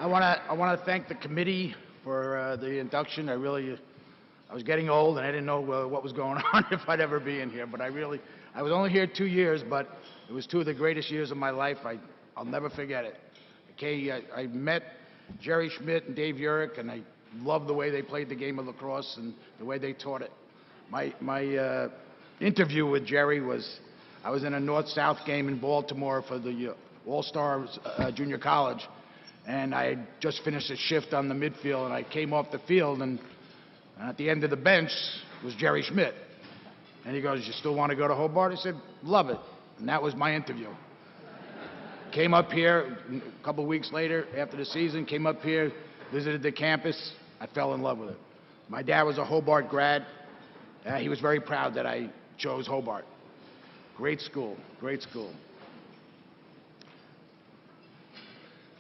I want to thank the committee for the induction. I was getting old and I didn't know what was going on if I'd ever be in here. But I was only here 2 years, but it was two of the greatest years of my life. I'll never forget it. Okay, I met Jerry Schmidt and Dave Urich, and I loved the way they played the game of lacrosse and the way they taught it. My interview with Jerry was, I was in a North-South game in Baltimore for the All-Stars Junior College, and I had just finished a shift on the midfield, and I came off the field, and at the end of the bench was Jerry Schmidt. And he goes, "You still want to go to Hobart?" I said, "Love it." And that was my interview. Came up here a couple of weeks later after the season, came up here, visited the campus. I fell in love with it. My dad was a Hobart grad. He was very proud that I chose Hobart. Great school, great school.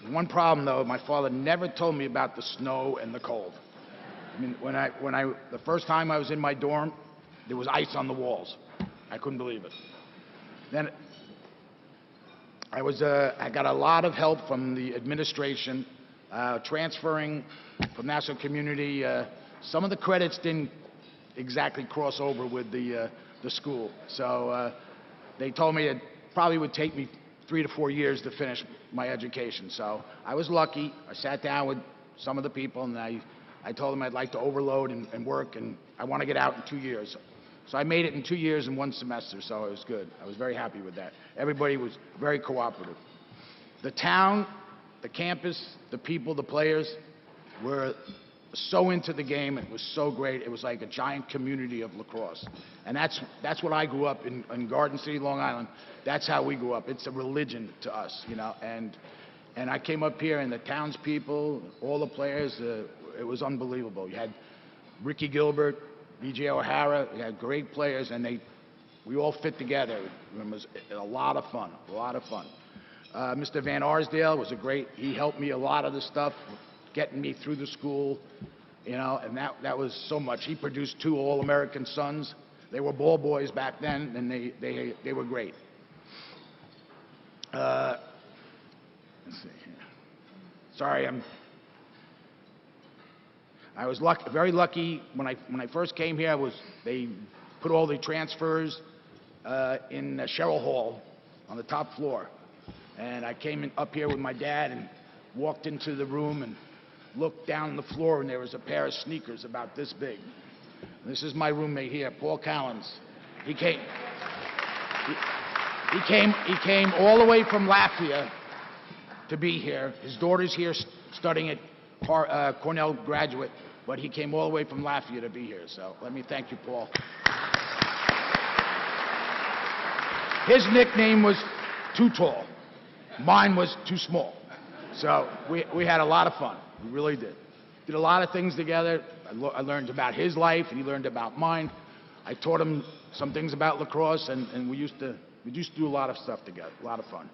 One problem, though, my father never told me about the snow and the cold. I mean, the first time I was in my dorm, there was ice on the walls. I couldn't believe it. Then I got a lot of help from the administration, transferring from Nassau Community. Some of the credits didn't exactly cross over with the school, so they told me it probably would take me 3 to 4 years to finish my education. So I was lucky. I sat down with some of the people, and I told them I'd like to overload and work, and I want to get out in 2 years. So I made it in 2 years and 1 semester, so it was good. I was very happy with that. Everybody was very cooperative. The town, the campus, the people, the players were so into the game. It was so great. It was like a giant community of lacrosse. And that's what I grew up in Garden City, Long Island. That's how we grew up. It's a religion to us, you know. And I came up here, and the townspeople, all the players, it was unbelievable. You had Ricky Gilbert, B.J. O'Hara. You had great players, and we all fit together. It was a lot of fun, a lot of fun. Mr. Van Arsdale was he helped me a lot of the stuff, getting me through the school, you know, and that was so much. He produced 2 All-American sons. They were ball boys back then, and they were great. Let's see here. Sorry, I was very lucky when I first came here. They put all the transfers in Sherrill Hall on the top floor, and I came up here with my dad and walked into the room and looked down the floor, and there was a pair of sneakers about this big. This is my roommate here, Paul Collins. He came all the way from Lafayette to be here. His daughter's here studying at Cornell graduate, but he came all the way from Lafayette to be here. So let me thank you, Paul. His nickname was Too Tall. Mine was Too Small. So we had a lot of fun. We really did. Did a lot of things together. I learned about his life, and he learned about mine. I taught him some things about lacrosse, and we used to do a lot of stuff together. A lot of fun.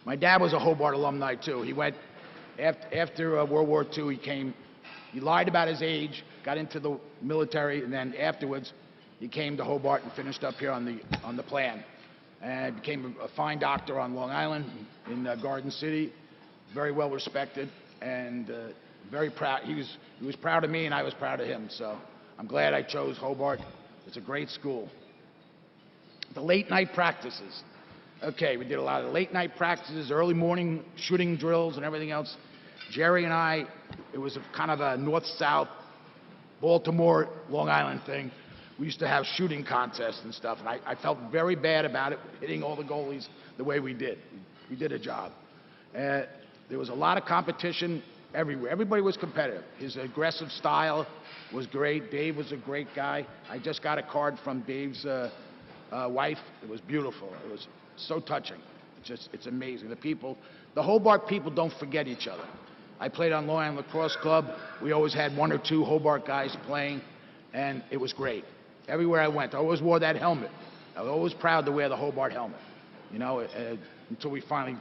My dad was a Hobart alumni too. He went after World War II. He lied about his age, got into the military, and then afterwards he came to Hobart and finished up here on the plan, and became a fine doctor on Long Island in Garden City. Very well respected, and very proud. He was proud of me, and I was proud of him. So I'm glad I chose Hobart. It's a great school. The late night practices. Okay, we did a lot of late night practices, early morning shooting drills and everything else. Jerry and I, it was kind of a north-south Baltimore, Long Island thing. We used to have shooting contests and stuff, and I felt very bad about it, hitting all the goalies the way we did. We did a job. There was a lot of competition everywhere. Everybody was competitive. His aggressive style was great. Dave was a great guy. I just got a card from Dave's wife. It was beautiful. It was so touching. It's amazing. The Hobart people don't forget each other. I played on Long Island Lacrosse Club. We always had 1 or 2 Hobart guys playing, and it was great. Everywhere I went, I always wore that helmet. I was always proud to wear the Hobart helmet, you know, until we finally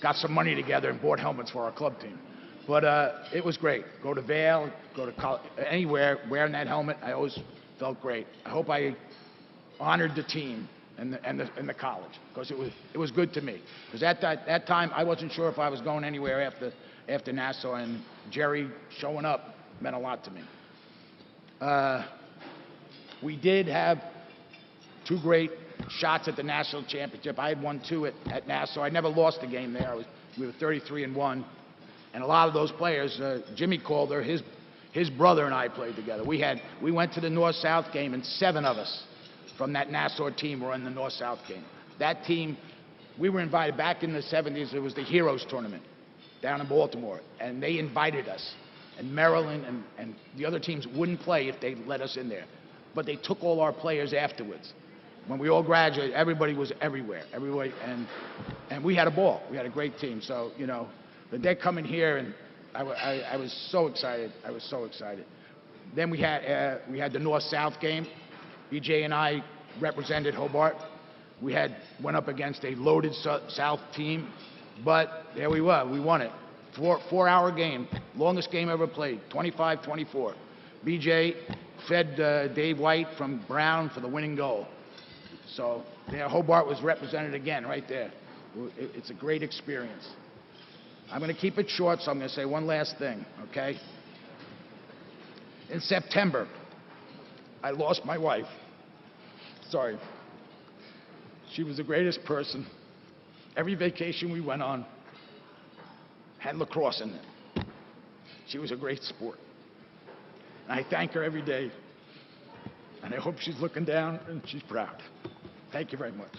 got some money together and bought helmets for our club team. But it was great. Go to Vail, go to college, anywhere, wearing that helmet, I always felt great. I hope I honored the team and the college, because it was good to me. Because at that time, I wasn't sure if I was going anywhere after Nassau, and Jerry showing up meant a lot to me. We did have two great shots at the national championship. I had won two at Nassau. I never lost a game there. We were 33-1, and a lot of those players, Jimmy Calder, his brother and I played together. We went to the North-South game, and 7 of us from that Nassau team were in the North-South game. That team, we were invited back in the 70s. It was the Heroes Tournament down in Baltimore, and they invited us. And Maryland and the other teams wouldn't play if they let us in there. But they took all our players afterwards. When we all graduated, everybody was everywhere. Everybody, and we had a ball. We had a great team. So, you know, but they're coming here, and I was so excited. I was so excited. Then we had the North-South game. BJ and I represented Hobart. We went up against a loaded South team, but there we were. We won it. 4-hour game, longest game ever played, 25-24. BJ fed Dave White from Brown for the winning goal. So there, Hobart was represented again right there. It's a great experience. I'm going to keep it short, so I'm going to say one last thing, okay? In September, I lost my wife. Sorry. She was the greatest person. Every vacation we went on had lacrosse in it. She was a great sport. And I thank her every day. And I hope she's looking down and she's proud. Thank you very much.